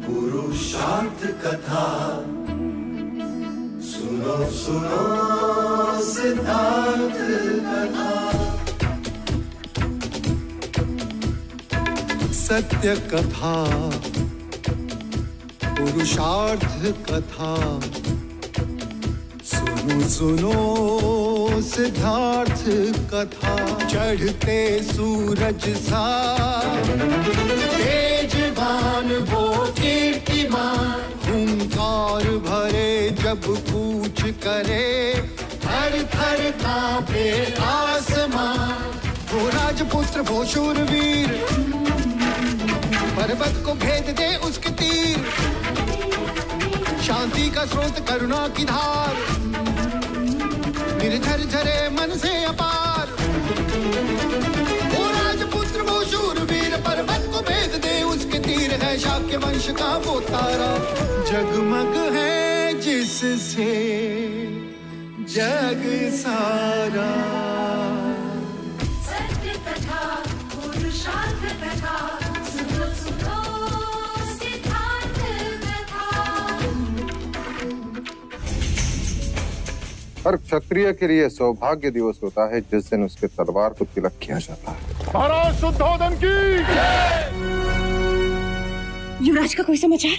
पुरुषार्थ कथा सुनो सुनो सिद्धार्थ कथा। सत्य कथा पुरुषार्थ कथा सुनो सुनो सिद्धार्थ कथा। चढ़ते सूरज सा तेजवान वो कीर्तिमान, हुंकार भरे जब कूच करे, थर थर कांपे आसमान। वो राजपुत्र वो शूरवीर, पर्वत को भेद दे उसके तीर, शांति का स्रोत करुणा की धार, निर्झर झरे मन से अपार। वो राजपुत्र वो शूरवीर, पर्वत को भेद दे उसके तीर, है शाक्य वंश का वो तारा, जगमग है जिससे जग सारा। सत्य कथा पुरुषार्थ कथा सुनो सुनो सिद्धार्थ कथा। हर क्षत्रिय के लिए सौभाग्य दिवस होता है जिस दिन उसके तलवार को तिलक किया जाता है। महाराज शुद्धोधन की। युवराज का कोई समाचार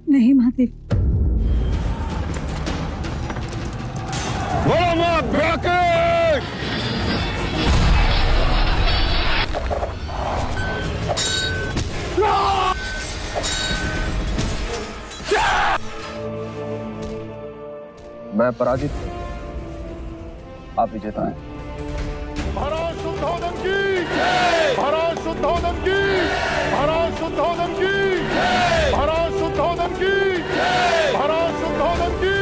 नहीं महादेव। बोलो मां ब्राकेट। मैं पराजित हूं, आप विजेता हैं। महाराज शुद्धोधन की। महाराज शुद्धोधन की। महाराज शुद्धोधन की। महाराज शुद्धोधन की। महाराज शुद्धोधन की।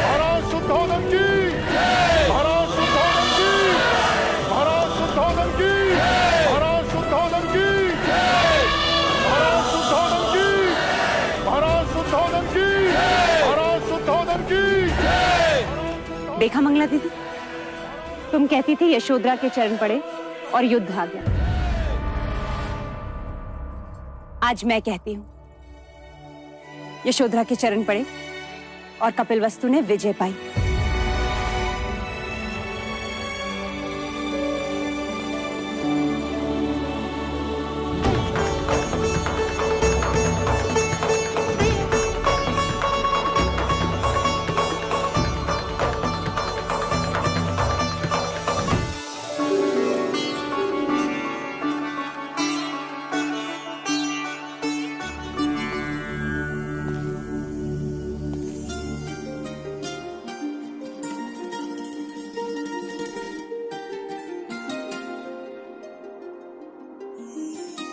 महाराज शुद्धोधन की। महाराज शुद्धोधन की। महाराज शुद्धोधन की। महाराज शुद्धोधन की। महाराज शुद्धोधन की। महाराज शुद्धोधन की। महाराज शुद्धोधन की। देखा मंगला दीदी, तुम कहती थी यशोधरा के चरण पड़े और युद्ध आ गया। आज मैं कहती हूं यशोधरा के चरण पड़े और कपिलवस्तु ने विजय पाई।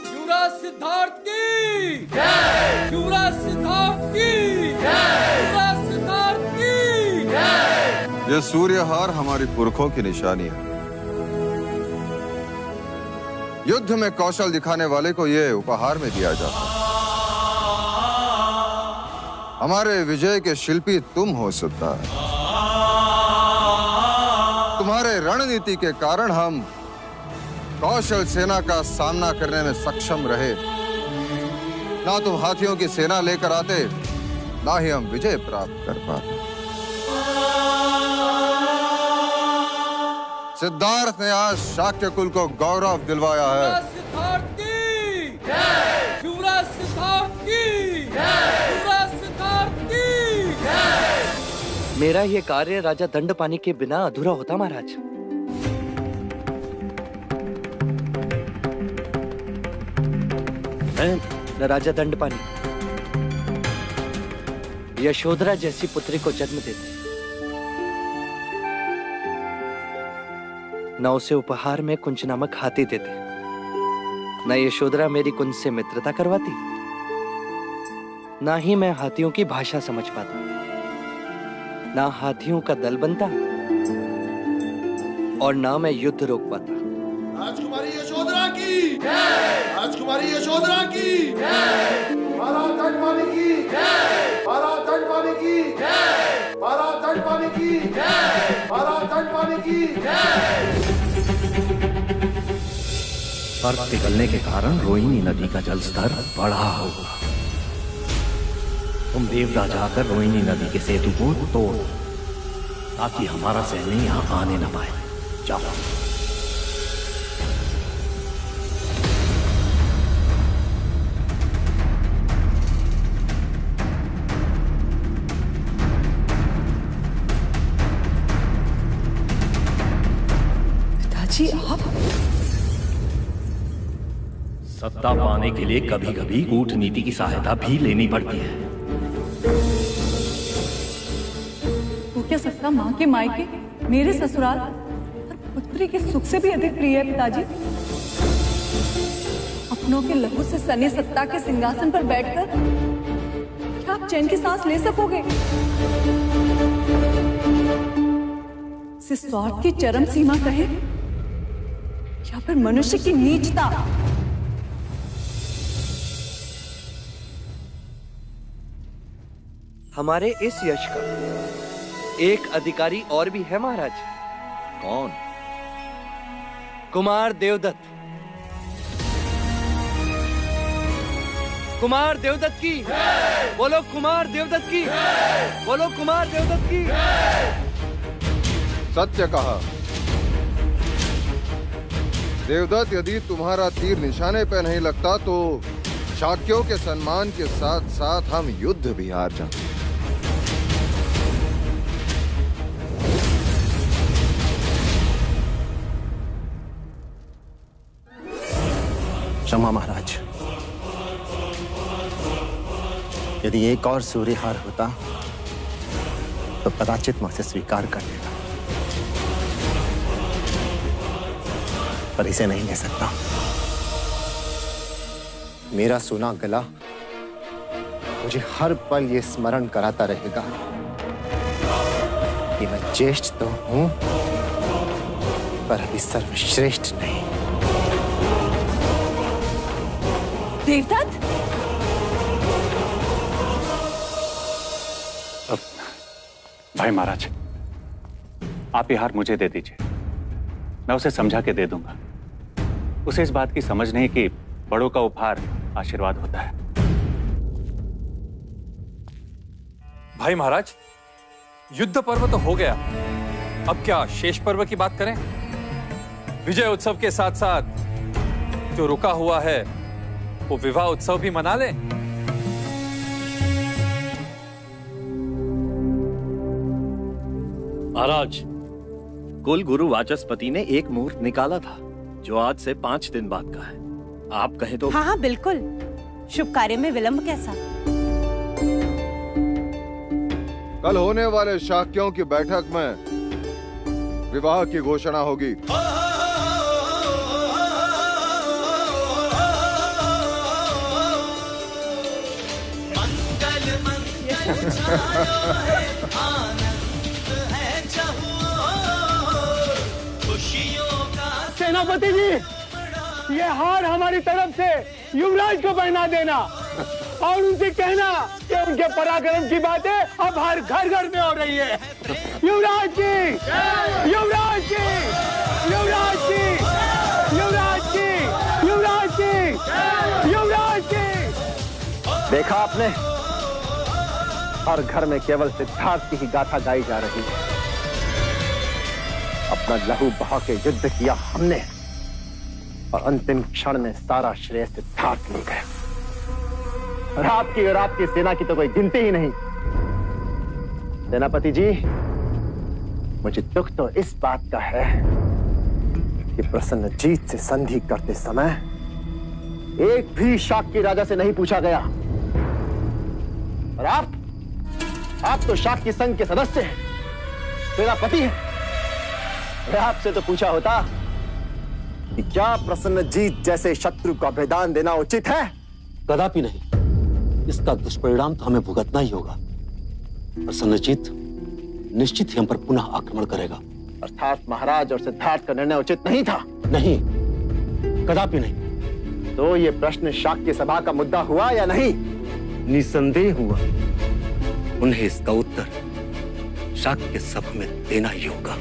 युवराज सिद्धार्थ की जय। युवराज सिद्धार्थ की जय। युवराज सिद्धार्थ की जय। यह सूर्यहार हमारी पुरखों की निशानी है। युद्ध में कौशल दिखाने वाले को यह उपहार में दिया जाता है। हमारे विजय के शिल्पी तुम हो सिद्धार्थ। तुम्हारे रणनीति के कारण हम कौशल सेना का सामना करने में सक्षम रहे। ना तुम हाथियों की सेना लेकर आते, ना ही हम विजय प्राप्त कर पाते। सिद्धार्थ ने आज शाक्य कुल को गौरव दिलवाया है। युवराज सिद्धार्थ की जय। युवराज सिद्धार्थ की जय। युवराज सिद्धार्थ की जय। मेरा ये कार्य राजा दंडपानी के बिना अधूरा होता महाराज। मैं न राजा दंडपानी यशोधरा जैसी पुत्री को जन्म देते, न उसे उपहार में कुंज नामक हाथी देते, न यशोधरा मेरी कुंज से मित्रता करवाती, ना ही मैं हाथियों की भाषा समझ पाता, ना हाथियों का दल बनता, और ना मैं युद्ध रोक पाता। राजकुमारी यशोधरा की जय। राजकुमारी यशोधरा की जय। महाराज दंडपानी की जय। महाराज दंडपानी की जय। महाराज दंडपानी की जय। महाराज दंडपानी की जय। बर्फ पिघलने के कारण रोहिणी नदी का जलस्तर बढ़ा होगा। तुम देवता जाकर रोहिणी नदी के सेतु को तोड़ ताकि हमारा सैन्य यहां आने न पाए। जाओ। पिताजी आप? सत्ता पाने के लिए कभी कभी कूटनीति की सहायता भी लेनी पड़ती है। वो क्या सत्ता माँ के मायके, मेरे ससुराल और पुत्री के सुख से भी अधिक प्रिय है पिताजी? अपनों के लहू से सनी सत्ता के सिंहासन पर बैठकर क्या आप चैन की सांस ले सकोगे? इसे स्वार्थ की चरम सीमा कहे या फिर मनुष्य की नीचता? हमारे इस यश का एक अधिकारी और भी है महाराज। कौन? कुमार देवदत्त। कुमार देवदत्त की बोलो, कुमार देवदत्त की बोलो, कुमार देवदत्त की। सत्य कहा। देवदत्त, यदि तुम्हारा तीर निशाने पे नहीं लगता तो शाक्यों के सम्मान के साथ साथ हम युद्ध भी हार जाते। क्षमा महाराज, यदि एक और सूर्यहार होता तो कदाचित मैं उसे स्वीकार कर लेता, पर इसे नहीं ले सकता। मेरा सोना गला मुझे हर पल ये स्मरण कराता रहेगा कि मैं ज्येष्ठ तो हूं पर अभी सर्वश्रेष्ठ नहीं। देवदत्त, भाई महाराज, आप ये हार मुझे दे दीजिए, मैं उसे समझा के दे दूंगा। उसे इस बात की समझ नहीं कि बड़ों का उपहार आशीर्वाद होता है। भाई महाराज, युद्ध पर्व तो हो गया, अब क्या शेष पर्व की बात करें? विजय उत्सव के साथ साथ जो रुका हुआ है वो विवाह उत्सव भी मना ले। महाराज, कुल गुरु वाचस्पति ने एक मुहूर्त निकाला था जो आज से 5 दिन बाद का है। आप कहें तो? हाँ हाँ बिल्कुल, शुभ कार्य में विलंब कैसा? कल होने वाले शाक्यों की बैठक में विवाह की घोषणा होगी। सेनापति जी, ये हार हमारी तरफ से युवराज को पहना देना और उनसे कहना कि उनके पराक्रम की बातें अब हर घर घर में हो रही है। युवराज की, युवराज की, युवराज की, युवराज की, युवराज की, युवराज की। देखा आपने, हर घर में केवल सिद्धार्थ की ही गाथा गाई जा रही है। अपना लहू बहा के युद्ध किया हमने और अंतिम क्षण में सारा श्रेय सिद्धार्थ ले गए। और आपकी सेना की तो कोई गिनती ही नहीं। सेनापति जी, मुझे दुख तो इस बात का है कि प्रसन्नजीत से संधि करते समय एक भी शाक्य राजा से नहीं पूछा गया। और आप तो शाक्य संघ के सदस्य हैं, सेनापति हैं। आपसे तो पूछा होता कि क्या प्रसन्नजीत जैसे शत्रु को अभेदान देना उचित है? कदापि नहीं। इसका दुष्परिणाम तो हमें भुगतना ही होगा। प्रसन्नजीत निश्चित ही हम पर पुनः आक्रमण करेगा। अर्थात महाराज और सिद्धार्थ का निर्णय उचित नहीं था? नहीं, कदापि नहीं। तो ये प्रश्न शाक्य सभा का मुद्दा हुआ या नहीं? निसंदेह हुआ। उन्हें इसका उत्तर शाक्य सभा में देना ही होगा।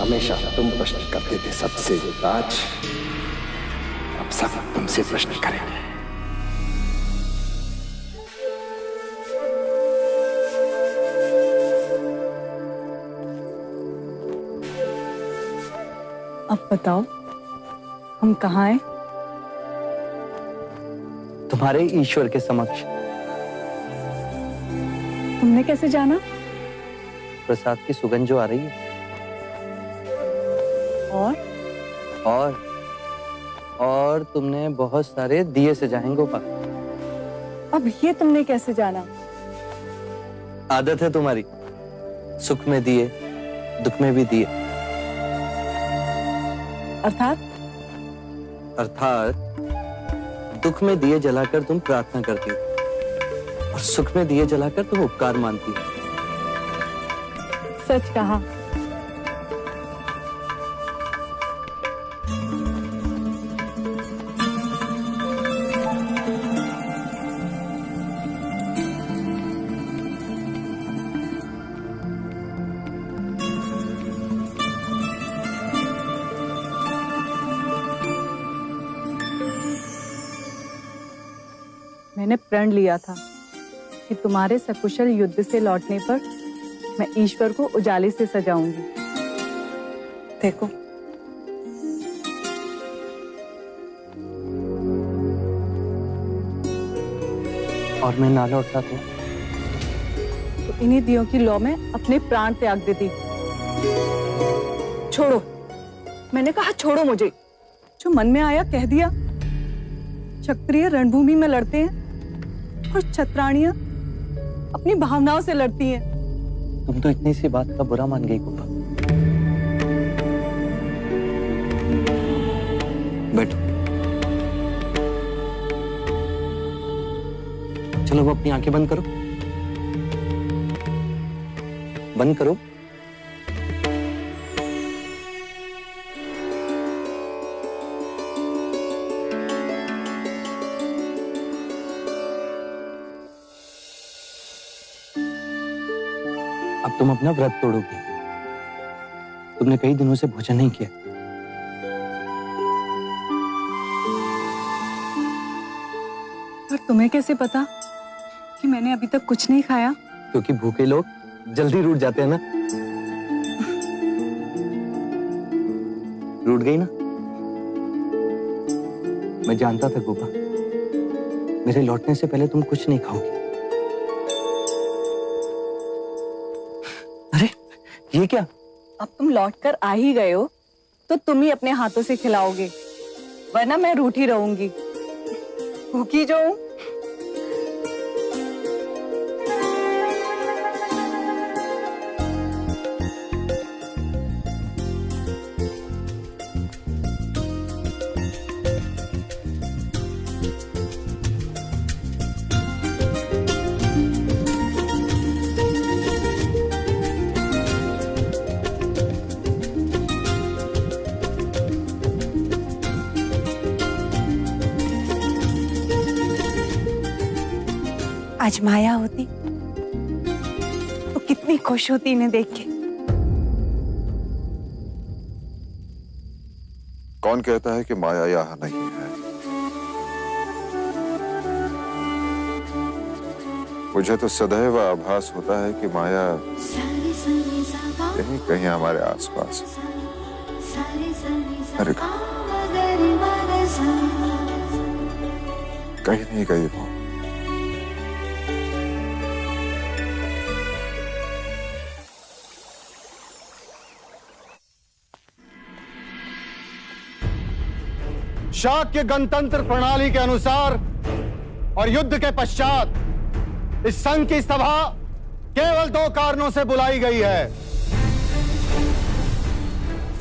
हमेशा तुम प्रश्न करते थे सबसे, युवराज। अब सब तुमसे प्रश्न करेंगे। अब बताओ, हम कहाँ हैं? तुम्हारे ईश्वर के समक्ष। तुमने कैसे जाना? प्रसाद की सुगंध जो आ रही है। और तुमने बहुत सारे दिए सजाएं गोपा। अब ये तुमने कैसे जाना? आदत है तुम्हारी, सुख में दिए, दुख में भी दिए। अर्थात दुख में दिए जलाकर तुम प्रार्थना करती हो और सुख में दिए जलाकर तुम उपकार मानती हो। सच कहा। मैंने प्रण लिया था कि तुम्हारे सकुशल युद्ध से लौटने पर मैं ईश्वर को उजाले से सजाऊंगी। देखो, और मैं ना लौटता तो इन्हीं दियों की लौ में अपने प्राण त्याग देती। छोड़ो, मैंने कहा छोड़ो मुझे। जो मन में आया कह दिया। क्षत्रिय रणभूमि में लड़ते हैं और छत्राणियां अपनी भावनाओं से लड़ती हैं। तुम तो इतनी सी बात का बुरा मान गई गोपा। बैठो, चलो वो अपनी आंखें बंद करो। बंद करो। अब तुम अपना व्रत तोड़ोगी। तुमने कई दिनों से भोजन नहीं किया। पर तुम्हें कैसे पता कि मैंने अभी तक कुछ नहीं खाया? क्योंकि भूखे लोग जल्दी रूठ जाते हैं ना। रूठ गई ना? मैं जानता था गोपा, मेरे लौटने से पहले तुम कुछ नहीं खाओगी। अरे ये क्या? अब तुम लौटकर आ ही गए हो तो तुम ही अपने हाथों से खिलाओगे, वरना मैं रूठी रहूंगी। भूखी जो हूं। आज माया होती तो कितनी खुश होती इन्हें देख के। कौन कहता है कि माया यहाँ नहीं है? मुझे तो सदैव आभास होता है कि माया कहीं कहीं हमारे आसपास है। अरे कहीं नहीं गई वो। शाक्य गणतंत्र प्रणाली के अनुसार और युद्ध के पश्चात इस संघ की सभा केवल 2 कारणों से बुलाई गई है।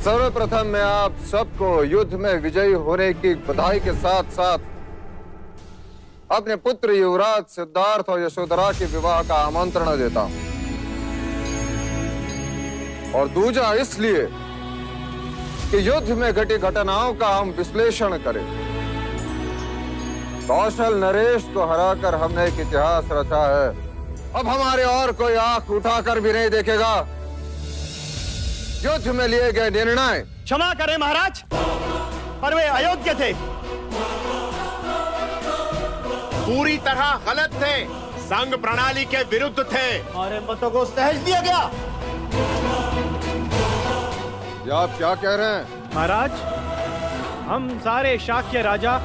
सर्वप्रथम मैं आप सबको युद्ध में विजयी होने की बधाई के साथ साथ अपने पुत्र युवराज सिद्धार्थ और यशोधरा के विवाह का आमंत्रण देता हूं। और दूजा इसलिए कि युद्ध में घटी घटनाओं का हम विश्लेषण करें। कौशल नरेश को हराकर हमने एक इतिहास रचा है। अब हमारे और कोई आंख उठाकर भी नहीं देखेगा। युद्ध में लिए गए निर्णय। क्षमा करें महाराज, पर वे अयोग्य थे। पूरी तरह गलत थे, संघ प्रणाली के विरुद्ध थे। हमारे मतों को सहज दिया गया। ये आप क्या कह रहे हैं? महाराज, हम सारे शाक्य राजा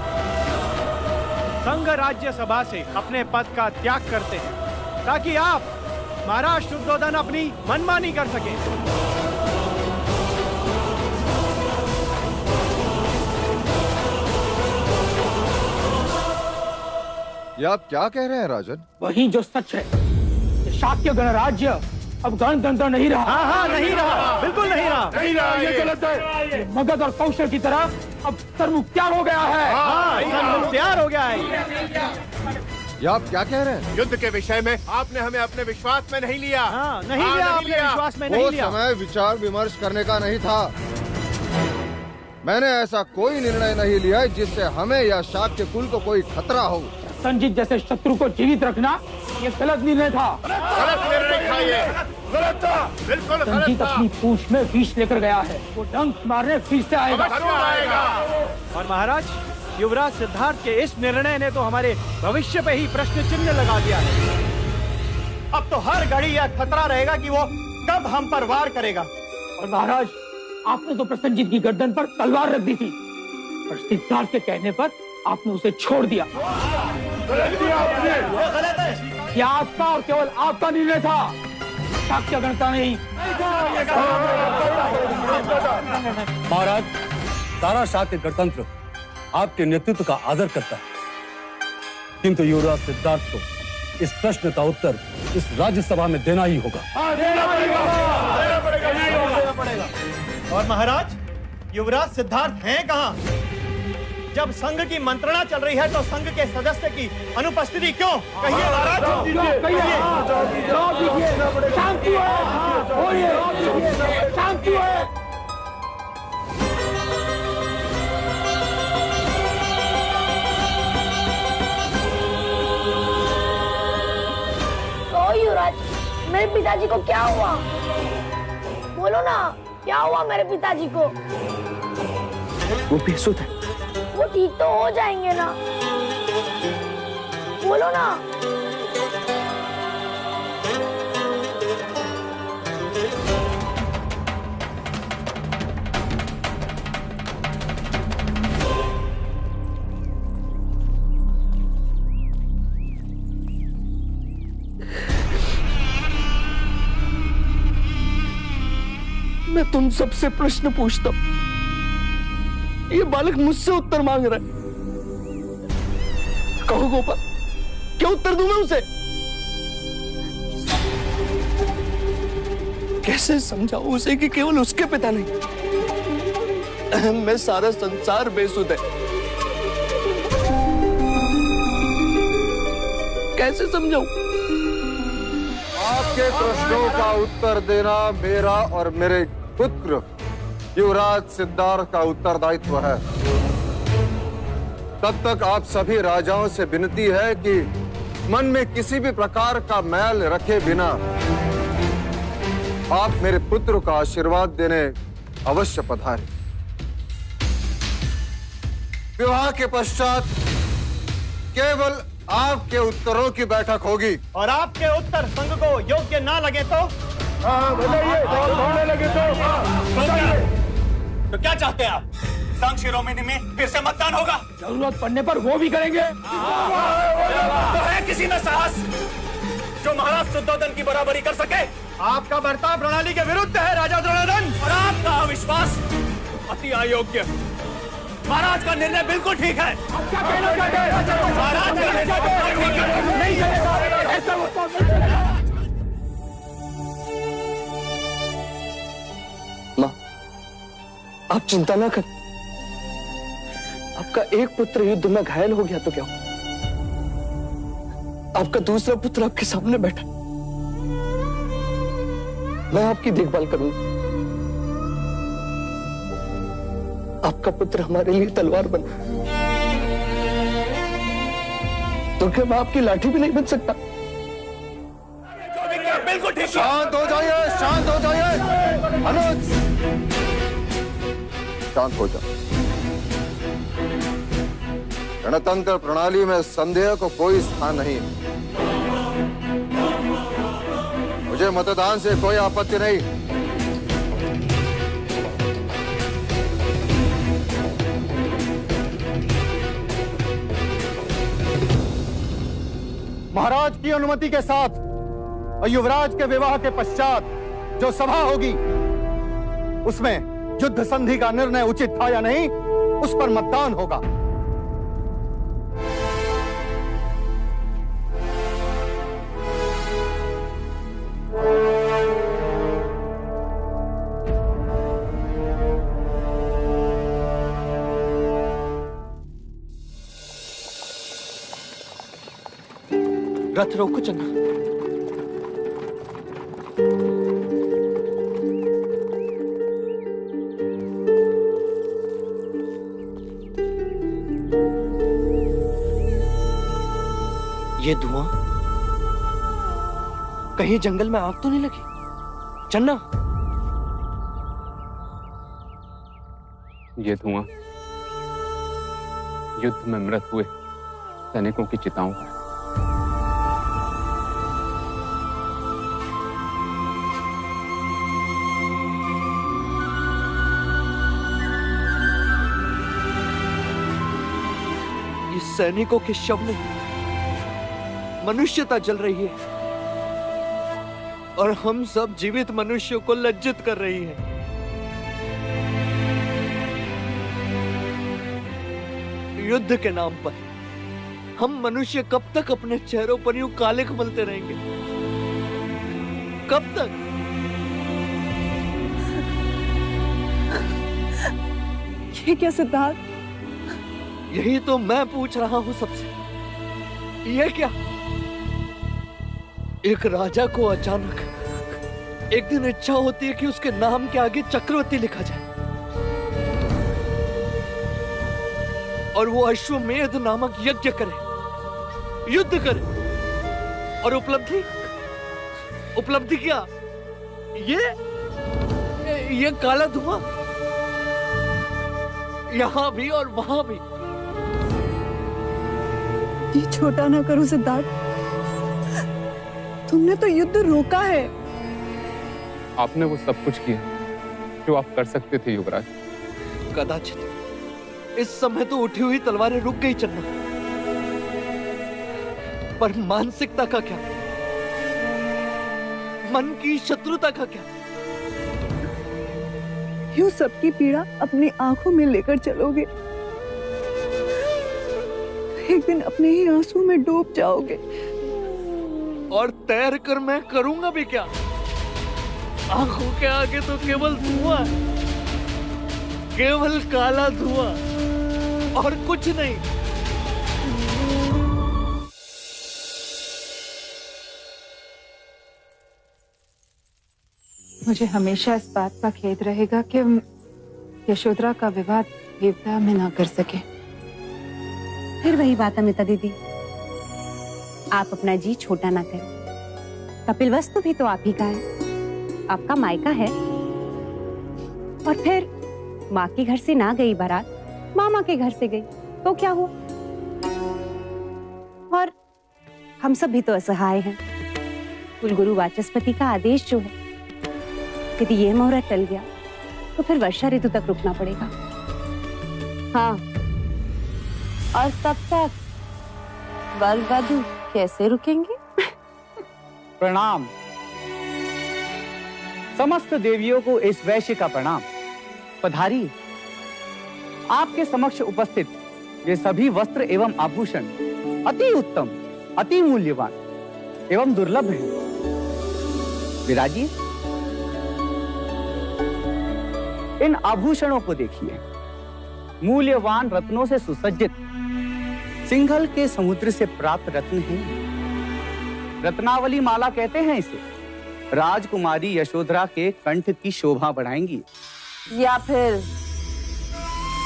संघ राज्य सभा से अपने पद का त्याग करते हैं ताकि आप महाराज शुद्धोधन अपनी मनमानी कर सके। ये आप क्या कह रहे हैं राजन? वही जो सच है। शाक्य गणराज्य अब गणतंत्र नहीं रहा। हाँ हाँ, नहीं रहा, बिल्कुल नहीं रहा। नहीं रहा, ये गलत है। मगध और कौशल की तरह अब सर्वमुख्तार हो गया है। हाँ, सर्वमुख्तार हो गया है। ये आप क्या कह रहे हैं? युद्ध के विषय में आपने हमें अपने विश्वास में नहीं लिया। हाँ, नहीं लिया, अपने विश्वास में नहीं लिया। वो समय विचार विमर्श करने का नहीं था। मैंने ऐसा कोई निर्णय नहीं लिया जिससे हमें या शाक्य कुल को कोई खतरा हो। संजीत जैसे शत्रु को जीवित रखना ये गलत निर्णय था। गलत निर्णय था ये, गलत था, बिल्कुल गलत था। संजीत अपनी पूंछ में विष लेकर गया है, वो डंक मारने फिर से आएगा। और महाराज, युवराज सिद्धार्थ के इस निर्णय ने तो हमारे भविष्य पे ही प्रश्न चिन्ह लगा दिया है। अब तो हर घड़ी यह खतरा रहेगा कि वो कब हम पर वार करेगा। और महाराज, आपने तो प्रसन्नजीत की गर्दन पर तलवार रख दी थी, पर सिद्धार्थ के कहने पर आपने उसे छोड़ दिया। गलत है। यह आपका और केवल आपका निर्णय था, शाक्य गणता नहीं। महाराज, सारा शाक्य गणतंत्र आपके नेतृत्व का आदर करता है, किंतु युवराज सिद्धार्थ को इस प्रश्न का उत्तर इस राज्यसभा में देना ही होगा। और महाराज, युवराज सिद्धार्थ हैं कहाँ? जब संघ की मंत्रणा चल रही है तो संघ के सदस्य की अनुपस्थिति क्यों? कहिए महाराज, शांति है। युवराज, मेरे पिताजी को क्या हुआ? बोलो ना, क्या हुआ मेरे पिताजी को? वो बेसुध है। वो ठीक तो हो जाएंगे ना? बोलो ना। मैं तुम सबसे प्रश्न पूछता हूं, ये बालक मुझसे उत्तर मांग रहा है। कहो गोपाल, क्या उत्तर दूं मैं उसे? कैसे समझाऊं उसे कि केवल उसके पिता नहीं, मैं सारा संसार बेसुध है। कैसे समझाऊं? आपके प्रश्नों का उत्तर देना मेरा और मेरे पुत्र युवराज सिद्धार्थ का उत्तरदायित्व है। तब तक आप सभी राजाओं से विनती है कि मन में किसी भी प्रकार का मैल रखे बिना आप मेरे पुत्र का आशीर्वाद देने अवश्य पधारें। विवाह के पश्चात केवल आपके उत्तरों की बैठक होगी। और आपके उत्तर संघ को योग्य ना लगे तो? तो क्या चाहते हैं आप? संघ शिरोमणि में फिर से मतदान होगा? जरूरत पड़ने पर वो भी करेंगे। तो है किसी में साहस जो महाराज शुद्धोधन की बराबरी कर सके? आपका बर्ताव प्रणाली के विरुद्ध है राजा द्रोणाधन, और आपका अविश्वास अति अयोग्य। महाराज का निर्णय बिल्कुल ठीक है। क्या कहना चाहते हैं? महाराज का निर्णय ठीक है। नहीं चलेगा, ऐसा मतलब नहीं चलेगा। माँ, आप चिंता ना कर। आपका एक पुत्र युद्ध में घायल हो गया तो क्या हो? आपका दूसरा पुत्र आपके सामने बैठा, मैं आपकी देखभाल करूंगा। आपका पुत्र हमारे लिए तलवार बना, तो क्या मैं आपकी लाठी भी नहीं बन सकता? बिल्कुल ठीक। शांत हो जाइए, शांत हो जाइए। अनुज, शांत हो जाओ। गणतंत्र प्रणाली में संदेह को कोई स्थान नहीं। मुझे मतदान से कोई आपत्ति नहीं। महाराज की अनुमति के साथ और युवराज के विवाह के पश्चात जो सभा होगी उसमें युद्ध संधि का निर्णय उचित था या नहीं, उस पर मतदान होगा। रथ रोको चन्ना। ये धुआं, कहीं जंगल में आग तो नहीं लगी? चन्ना, ये धुआं युद्ध में मृत हुए सैनिकों की चिताओं का। ये सैनिकों के शव नहीं, मनुष्यता जल रही है और हम सब जीवित मनुष्यों को लज्जित कर रही है। युद्ध के नाम पर हम मनुष्य कब तक अपने चेहरों पर यूं काले मलते रहेंगे? कब तक? ये क्या सिद्धार्थ? यही तो मैं पूछ रहा हूं सबसे। ये क्या? एक राजा को अचानक एक दिन इच्छा होती है कि उसके नाम के आगे चक्रवर्ती लिखा जाए और वो अश्वमेध नामक यज्ञ करे, युद्ध करे, और उपलब्धि क्या? ये काला धुआं, यहां भी और वहां भी। ये छोटा ना करो सिद्धार्थ, तुमने तो युद्ध रोका है। आपने वो सब कुछ किया जो आप कर सकते थे युवराज। कदाचित इस समय तो उठी हुई तलवारें रुक गई चन्ना, पर मानसिकता का क्या? मन की शत्रुता का क्या? यूं सबकी पीड़ा अपनी आंखों में लेकर चलोगे, एक दिन अपने ही आंसू में डूब जाओगे। और तैर कर मैं करूंगा भी क्या? आंखों के आगे तो केवल धुआं, केवल काला धुआं और कुछ नहीं। मुझे हमेशा इस बात का खेद रहेगा कि यशोधरा का विवाह देवता में ना कर सके। फिर वही बात अमिता दीदी, आप अपना जी छोटा ना करें। कपिलवस्तु भी तो आप ही का है, आपका मायका है। और फिर माँ के घर से ना गई बारात, मामा के घर से गई, तो क्या हुआ? और हम सब भी तो असहाय हैं। कुलगुरु वाचस्पति का आदेश जो है, यदि ये मुहूर्त टल गया तो फिर वर्षा ऋतु तक रुकना पड़ेगा। हाँ, और तब तक वर वधू कैसे रुकेंगे? प्रणाम। समस्त देवियों को इस वैश्य का प्रणाम। पधारिए। आपके समक्ष उपस्थित ये सभी वस्त्र एवं आभूषण अति उत्तम, अति मूल्यवान एवं दुर्लभ हैं। विराजिए। इन आभूषणों को देखिए। मूल्यवान रत्नों से सुसज्जित सिंघल के समुद्र से प्राप्त रत्न हैं। रत्नावली माला कहते हैं इसे। राजकुमारी यशोधरा के कंठ की शोभा बढ़ाएंगी या फिर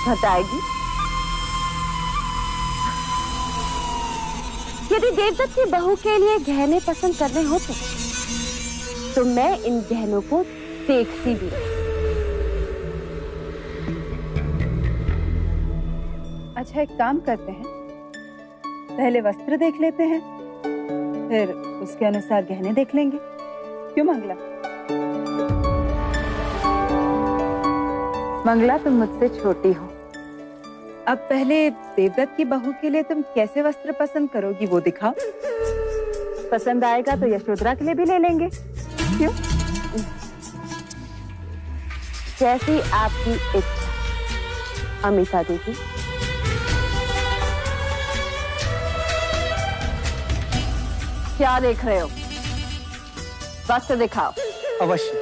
घटाएगी। यदि देवदत्त की बहू के लिए गहने पसंद करने होते तो मैं इन गहनों को देखती भी। अच्छा, एक काम करते हैं, पहले वस्त्र देख लेते हैं, फिर उसके अनुसार गहने देख लेंगे। क्यों मंगला? मंगला, तुम मुझसे छोटी हो। अब पहले देवदत्त की बहू के लिए तुम कैसे वस्त्र पसंद करोगी वो दिखाओ। पसंद आएगा तो यशोधरा के लिए भी ले लेंगे। क्यों? जैसी आपकी इच्छा अमिता दीदी। क्या देख रहे हो? वस्त्र दिखाओ। अवश्य।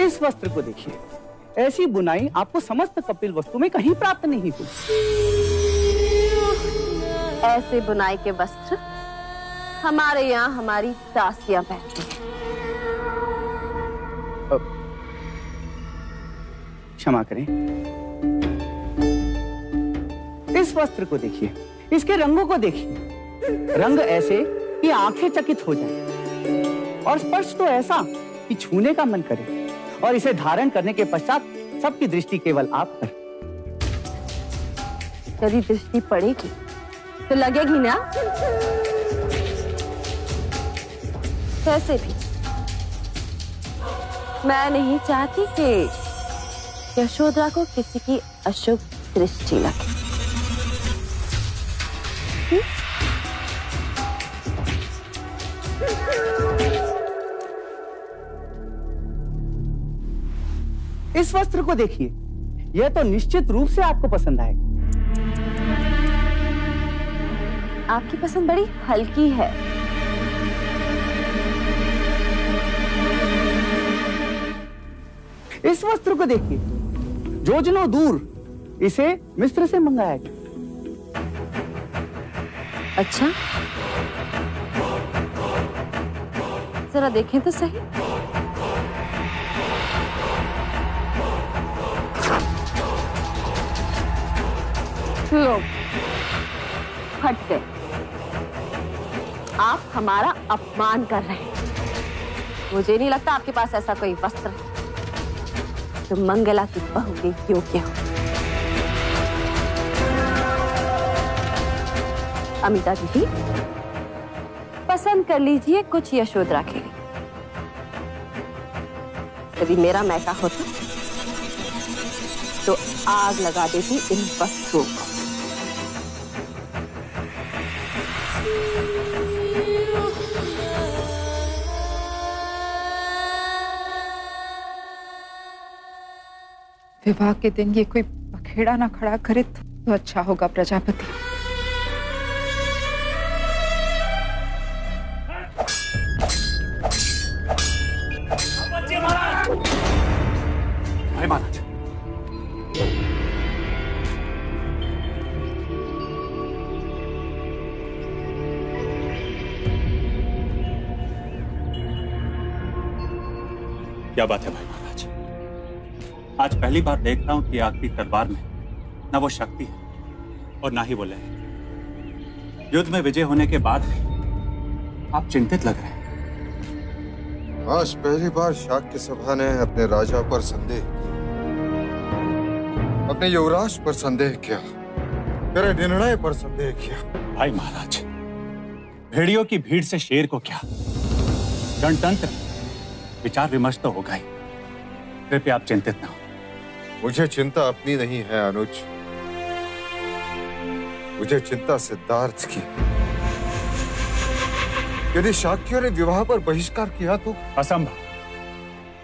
इस वस्त्र को देखिए, ऐसी बुनाई आपको समस्त कपिल वस्तु में कहीं प्राप्त नहीं हुई। ऐसे बुनाई के वस्त्र हमारे यहाँ हमारी दासियां पहनती हैं। क्षमा करें। इस वस्त्र को देखिए, इसके रंगों को देखिए। रंग ऐसे कि आंखें चकित हो जाएं, और स्पर्श तो ऐसा कि छूने का मन करे, और इसे धारण करने के पश्चात सबकी दृष्टि केवल आप पर। यदि दृष्टि पड़ेगी तो लगेगी ना। वैसे भी मैं नहीं चाहती कि यशोधरा को किसी की अशुभ दृष्टि लगे। इस वस्त्र को देखिए, यह तो निश्चित रूप से आपको पसंद आएगा। आपकी पसंद बड़ी हल्की है। इस वस्त्र को देखिए, जोजनों दूर इसे मिस्र से मंगाया गया। अच्छा, जरा देखें तो सही। लो, हट गए। आप हमारा अपमान कर रहे हैं। मुझे नहीं लगता आपके पास ऐसा कोई वस्त्र है जो मंगला की बहू के योग्य हो। अमिता दीदी, पसंद कर लीजिए कुछ यशोधरा के लिए। यदि मेरा मैका होता तो आग लगा देती इन वस्त्रों को। विवाह के दिन ये कोई पखेड़ा ना खड़ा करे तो अच्छा होगा प्रजापति। भाई महाराज, क्या बात है भाई महाराज। आज पहली बार देख रहा हूं कि आपकी तलवार में ना वो शक्ति है और ना ही वो लय। युद्ध में विजय होने के बाद भी आप चिंतित लग रहे हैं। आज पहली बार शाक्य सभा ने अपने राजा पर संदेह किया, अपने युवराज पर संदेह किया, मेरे निर्णय पर संदेह किया। भाई महाराज, भेड़ियों की भीड़ से शेर को क्या, गणतंत्र विचार विमर्श तो होगा ही। कृपया आप चिंतित ना हो। मुझे चिंता अपनी नहीं है अनुज, मुझे चिंता सिद्धार्थ की। यदि शाक्यों ने विवाह पर बहिष्कार किया तो असंभव।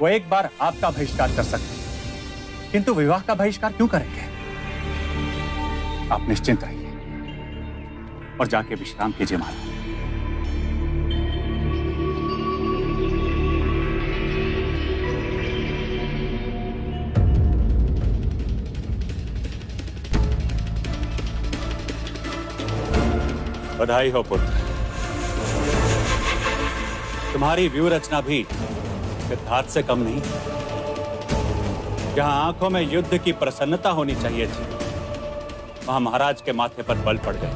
वो एक बार आपका बहिष्कार कर सकते हैं, किंतु विवाह का बहिष्कार क्यों करेंगे? आप निश्चिंत रहिए और जाके विश्राम कीजिए महाराज। बधाई हो पुत्र, तुम्हारी व्यू रचना भी सिद्धार्थ से कम नहीं। जहां आंखों में युद्ध की प्रसन्नता होनी चाहिए थी, वहां महाराज के माथे पर बल पड़ गए।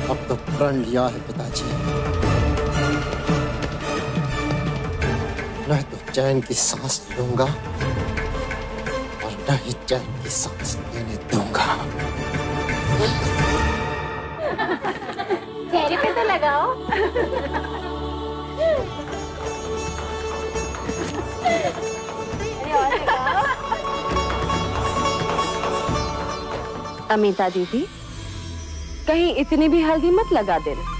अब तो प्रण लिया है पिताजी, मैं तो चैन की सांस लूंगा और नहीं चैन की सांस लेने दूंगा। चेहरे पे तो लगाओ। अमिता दीदी, कहीं इतनी भी हल्दी मत लगा देना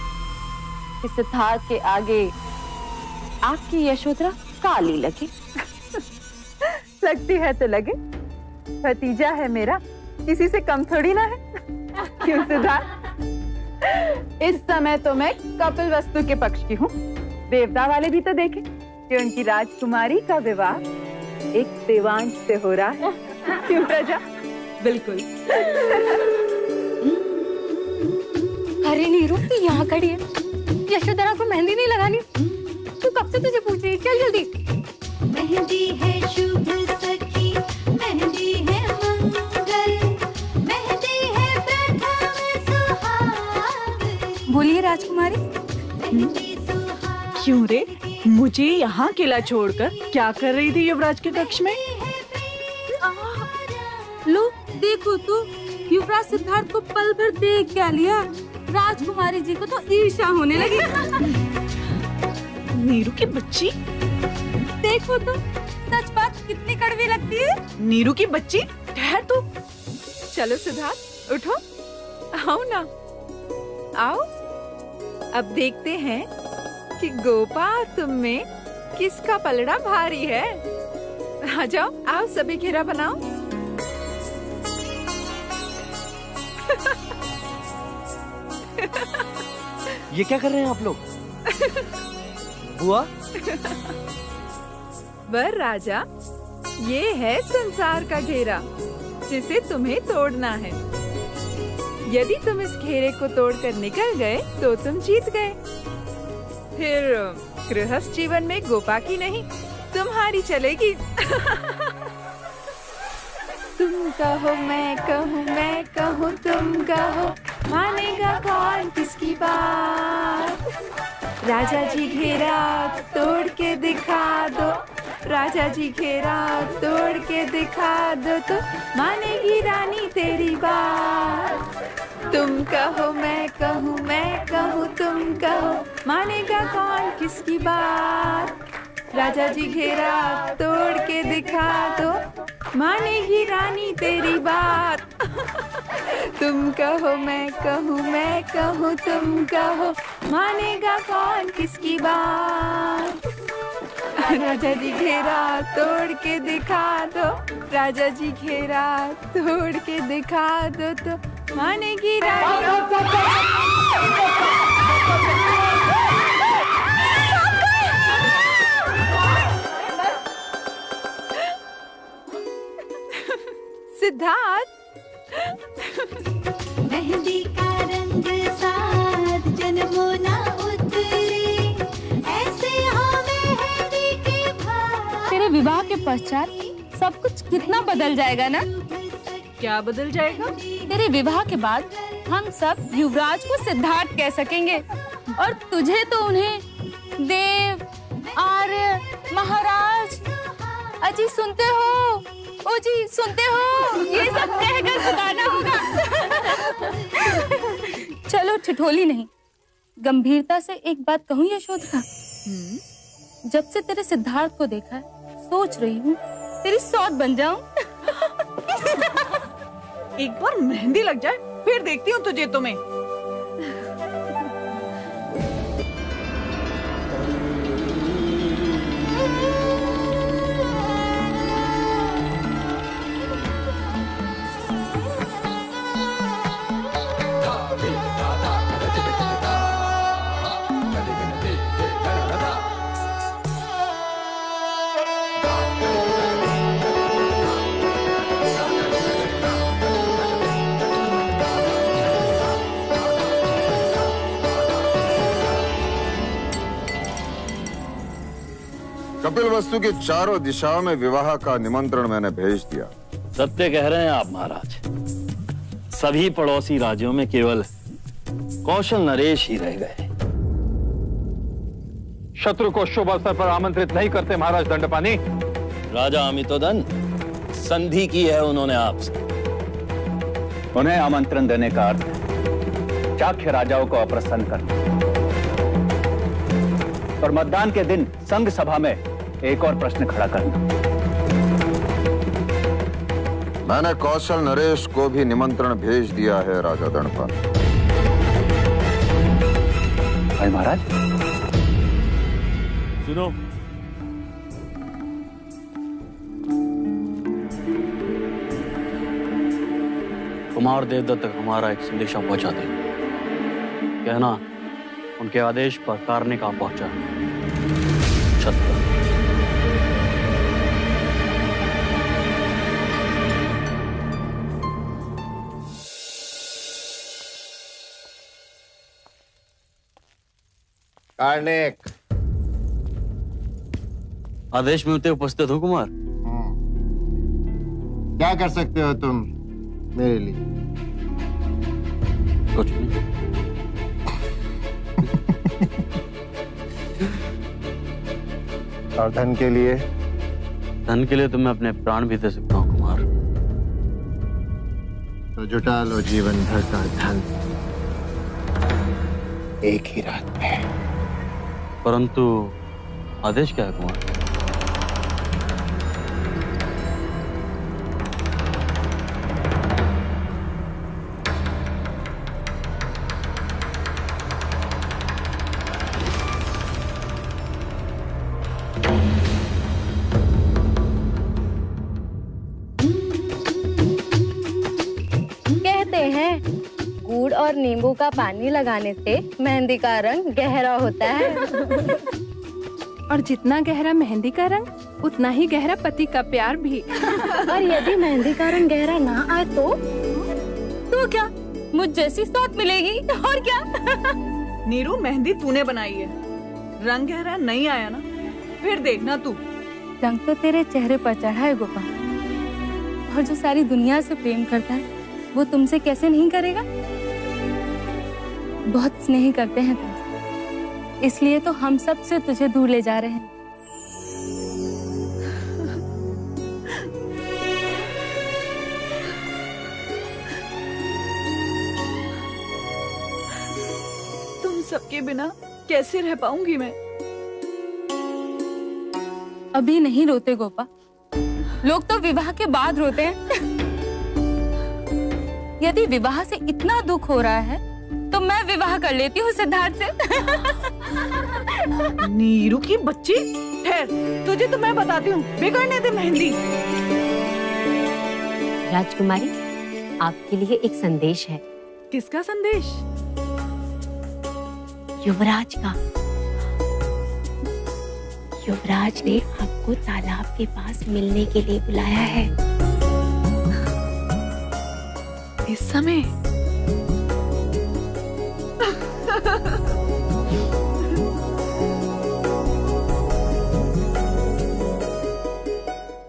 कि सिद्धार्थ के आगे आपकी यशोधरा काली लगे। लगती है तो लगे, भतीजा है मेरा, किसी से कम थोड़ी ना है। क्यों सिद्धार्थ? इस समय तो मैं कपिल वस्तु के पक्ष की हूँ। देवता वाले भी तो देखे कि उनकी राजकुमारी का विवाह एक देवांश से हो रहा है। क्यों प्रजा? बिल्कुल। अरे नीरू, तू यहाँ खड़ी है, यशोधरा को मेहंदी नहीं लगानी? तू कब से तुझे पूछ रही है, चल जल्दी। मेहंदी है शुभ सखी, मेहंदी है मंगल, मेहंदी है प्रथम सुहाग। बोलिए राजकुमारी। क्यों रे, मुझे यहाँ किला छोड़कर क्या कर रही थी युवराज के कक्ष में? लो देखो तो, युवराज सिद्धार्थ को पल भर देख क्या लिया। राजकुमारी जी को तो ईर्ष्या होने लगी। नीरू की बच्ची, देखो तो, सच बात कितनी कड़वी लगती है। नीरू की बच्ची, ठहर तू। चलो सिद्धार्थ, उठो, आओ ना, आओ। अब देखते हैं कि गोपा तुम में किसका पलड़ा भारी है। आ जाओ, आओ सभी घेरा बनाओ। ये क्या कर रहे हैं आप लोग? बुआ? वर राजा, ये है संसार का घेरा जिसे तुम्हें तोड़ना है। यदि तुम इस घेरे को तोड़कर निकल गए तो तुम जीत गए। फिर गृहस्थ जीवन में गोपा की नहीं, तुम्हारी चलेगी। तुम कहो मैं कहूँ, मैं कहूँ तुम कहो, मानेगा कौन किसकी बात? राजा जी घेरा तोड़ के दिखा दो, राजा जी घेरा तोड़ के दिखा दो, तो मानेगी रानी तेरी बात। तुम कहो मैं कहूँ, मैं कहूँ तुम कहो, मानेगा कौन किसकी बात? राजा जी घेरा तोड़ के दिखा दो, मानेगी रानी तेरी बात। तुम कहो मैं कहूँ, मैं कहूँ तुम कहो, मानेगा कौन किसकी बात? राजा जी घेरा तोड़ के दिखा दो, राजा जी घेरा तोड़ के दिखा दो, तो मानेगी रानी। सिद्धार्थ, मेहंदी का रंग साथ जन्मों ना उतरे, ऐसे हो मेहंदी के भाव। तेरे विवाह के पश्चात सब कुछ कितना बदल जाएगा ना? क्या बदल जाएगा? तेरे विवाह के बाद हम सब युवराज को सिद्धार्थ कह सकेंगे, और तुझे तो उन्हें देव, आर्य, महाराज। अजी सुनते हो? ओ जी सुनते हो? ये सब कहकर पुकारना होगा। चलो ठिठोली नहीं, गंभीरता से एक बात कहूँ यशोधरा। जब से तेरे सिद्धार्थ को देखा है, सोच रही हूँ तेरी सौत बन जाऊं। एक बार मेहंदी लग जाए, फिर देखती हूँ तुझे तुम्हें। कपिल वस्तु की चारों दिशाओं में विवाह का निमंत्रण मैंने भेज दिया। सत्य कह रहे हैं आप महाराज। सभी पड़ोसी राज्यों में केवल कौशल नरेश ही रह गए। शत्रु को शुभ अवसर पर आमंत्रित नहीं करते महाराज दंडपानी। राजा अमितोदन, संधि की है उन्होंने आपसे। उन्हें आमंत्रण देने का अर्थ चाख्य राजाओं को अप्रसन्न करना और मतदान के दिन संघ सभा में एक और प्रश्न खड़ा करना। मैंने कौशल नरेश को भी निमंत्रण भेज दिया है राजा दंडपाल। भाई महाराज सुनो, कुमार देवदत्त तक हमारा एक संदेशा पहुंचा दे। कहना उनके आदेश पर कार्निका पहुंचा। छत्र। कार्निक। आदेश मिलते उपस्थित हो कुमार। क्या कर सकते हो तुम मेरे लिए? कुछ नहीं। और धन के लिए? धन के लिए तो मैं अपने प्राण भी दे सकता हूँ कुमार। तो जुटा लो जीवन भर का धन एक ही रात में। परंतु आदेश क्या है कुमार? कहते हैं गुड़ और नींबू का पानी लगाने से मेहंदी का रंग गहरा होता है। और जितना गहरा मेहंदी का रंग उतना ही गहरा पति का प्यार भी। और यदि मेहंदी का रंग गहरा ना आए तो क्या मुझ जैसी सौत मिलेगी? और क्या? नीरू, मेहंदी तूने बनाई है, रंग गहरा नहीं आया ना, फिर देखना तू। रंग तो तेरे चेहरे पर चढ़ा है गोपाल, और जो सारी दुनिया से प्रेम करता है वो तुमसे कैसे नहीं करेगा? बहुत स्नेह करते हैं तुमसे, इसलिए तो हम सब से तुझे दूर ले जा रहे हैं। तुम सबके बिना कैसे रह पाऊंगी मैं? अभी नहीं रोते गोपा, लोग तो विवाह के बाद रोते हैं। यदि विवाह से इतना दुख हो रहा है तो मैं विवाह कर लेती हूँ सिद्धार्थ से। नीरू की बच्ची, ठहर, तुझे तो मैं बताती हूँ, बिगड़ने दे मेहंदी। राजकुमारी, आपके लिए एक संदेश है। किसका संदेश? युवराज का। युवराज ने आपको तालाब के पास मिलने के लिए बुलाया है। इस समय?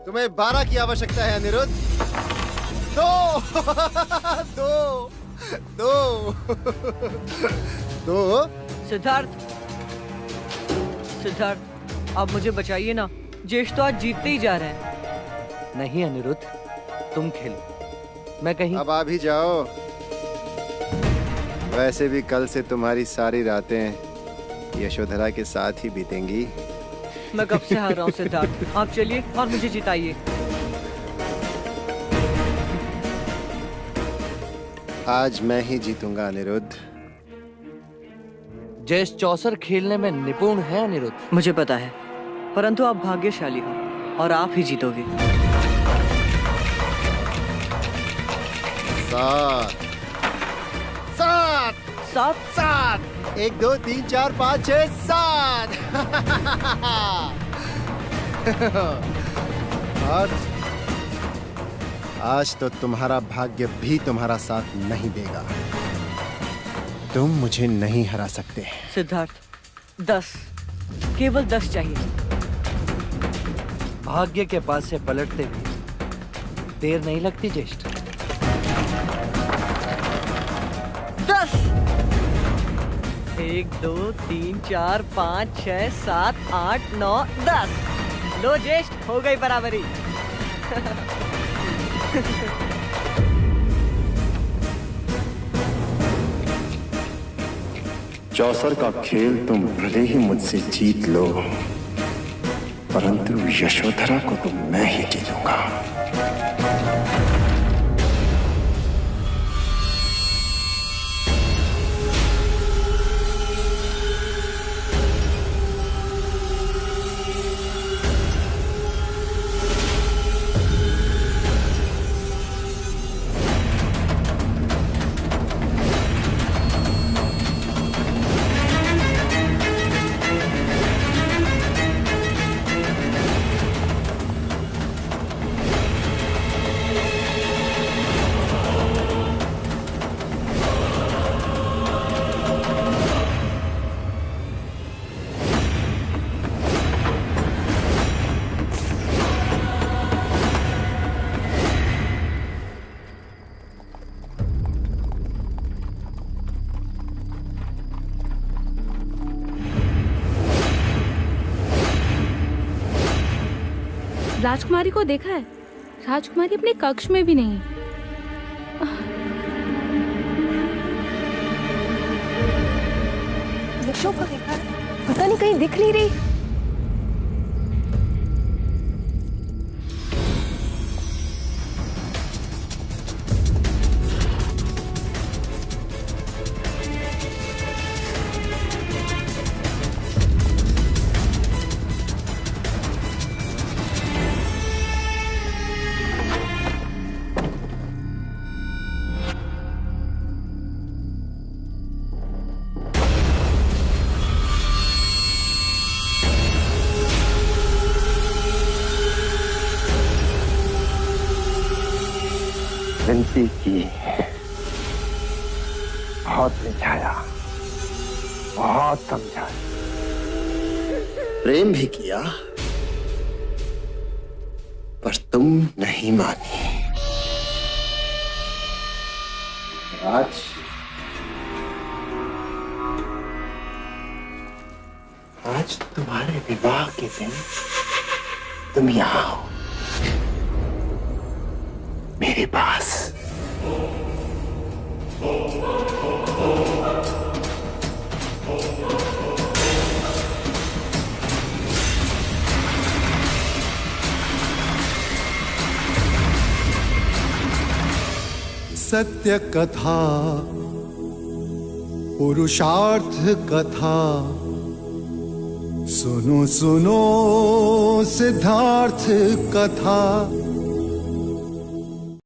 तुम्हें 12 की आवश्यकता है अनिरुद्ध। दो दो दो दो। सिद्धार्थ, सिद्धार्थ, आप मुझे बचाइए ना, ज्येष्ठ तो आज जीतते ही जा रहे हैं। नहीं अनिरुद्ध, तुम खेलो, मैं कहीं। अब आ भी जाओ। वैसे भी कल से तुम्हारी सारी रातें यशोधरा के साथ ही बीतेंगी। मैं कब से हार रहा हूँ सिद्धार्थ, आप चलिए और मुझे जिताइए। आज मैं ही जीतूंगा अनिरुद्ध। ज्येष्ठ चौसर खेलने में निपुण है अनिरुद्ध। मुझे पता है, परंतु आप भाग्यशाली हो और आप ही जीतोगे। 7 7 7 7 1 2 3 4 5 6 7। आज तो तुम्हारा भाग्य भी तुम्हारा साथ नहीं देगा। तुम मुझे नहीं हरा सकते। सिद्धार्थ, 10, केवल 10 चाहिए। भाग्य के पास से पलटते हुए देर नहीं लगती ज्येष्ठ। 10। 1 2 3 4 5 6 7 8 9 10। लो ज्येष्ठ, हो गई बराबरी। चौसर का खेल तुम भले ही मुझसे जीत लो, परंतु यशोधरा को तो मैं ही जीतूंगा। राजकुमारी को देखा है? राजकुमारी अपने कक्ष में भी नहीं। यशो को देखा है? पता नहीं कहीं दिख नहीं रही। विनती की, बहुत समझाया, बहुत समझाया, प्रेम भी किया, पर तुम नहीं मानी। आज तुम्हारे विवाह के दिन तुम यहाँ हो मेरे पास। सत्य कथा, पुरुषार्थ कथा, सुनो सुनो सिद्धार्थ कथा।